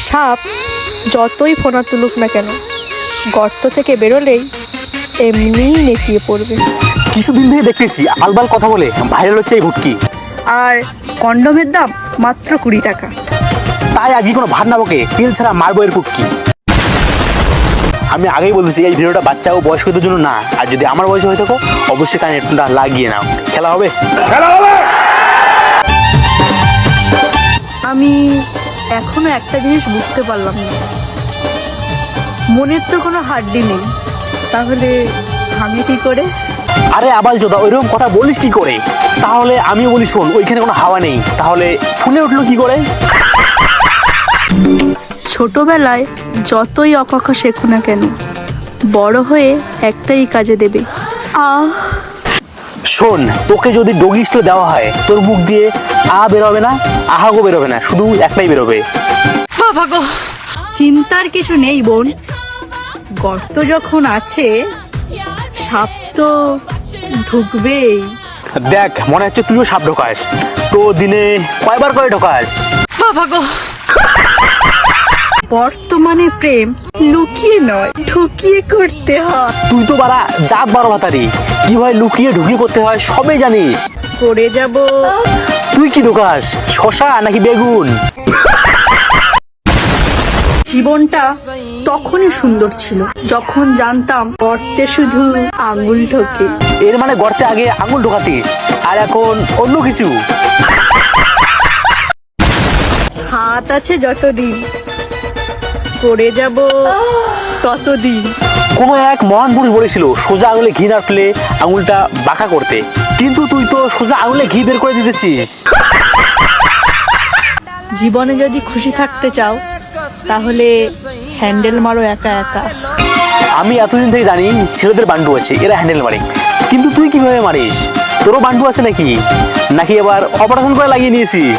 সাপ যতই ফোনা তুলুক না কেন, গর্ত থেকে বেরোলেই এমনিই নেতিয়ে পড়বে। কিছুদিন থেকে দেখতেছি আলবাল কথা বলে ভাইরাল হচ্ছে এই ভুটকি। আর কন্ডমের দাম মাত্র 20 টাকা। তাই আজকে কোনো ভাত না বকে তেল ছাড়া মারবো এর ফুটকি। আমি আগেই বলতেছি এই ভিডিওটা বাচ্চা ও বয়স্কদের জন্য না, আর যদি আমার বয়স হয়ে থাকো অবশ্যই কানে হেডফোনটা লাগিয়ে নাও। খেলা হবে। আমি এখনো একটা জিনিস বুঝতে পারলাম না, মনের তো কোনো হাড্ডি নেই, তাহলে ভাঙে কি করে? আরে আবাল চোদা, ওইরকম কথা বলিস কি করে? তাহলে আমিও বলি শোন, ওইখানে কোনো হাওয়া নেই, তাহলে ফুলে উঠলো কি করে? ছোটবেলায় যতই অকাকা শেখো না কেন, বড় হয়ে একটাই কাজে দেবে। শোন, তোকে যদি ডগি স্টাইল দেওয়া হয় তোর মুখ দিয়ে বেরোবে না, আহাগো বেরোবে না, শুধু একটাই বেরোবে। বাবা গো, চিন্তার কিছু নেই বোন, গর্ত যখন আছে সাপ তো ঢুকবেই। দেখ, মনে হচ্ছে তুইও সাপ ঢোকাস, তো দিনে কয়বার করে ঢোকাস? বাবা গো, বর্তমানে প্রেম লুকিয়ে নয় ঠকিয়ে করতে হয়। তুই তো বারা জাত 12 ভাতারি, কিভাবে লুকিয়ে ঢুকিয়ে করতে হয় সবই জানিস। করে যাব। তুই কি ঢোকাস, শশা নাকি বেগুন? জীবনটা তখনই সুন্দর ছিল যখন জানতাম গর্তে শুধু আঙুল ঢোকে। এর মানে গর্তে আগে আঙুল ঢোকাতিস, আর এখন অন্য কিছু। হাত আছে যতদিন, করে যাব ততদিন। কোনো এক মহান পুরুষ বলেছিল সোজা আঙুলে ঘি না উঠলে আঙুলটা বাঁকা করতে, কিন্তু তুই তো সোজা আঙুলে ঘি বের করে দিতেছিস। জীবনে যদি খুশি থাকতে চাও তাহলে হ্যান্ডেল মারো একা একা। আমি এতদিন থেকে জানি ছেলেদের বান্ডু আছে, এরা হ্যান্ডেল মারে, কিন্তু তুই কিভাবে মারিস? তোরও বান্ডু আছে নাকি, নাকি আবার অপারেশন করে লাগিয়ে নিয়েছিস?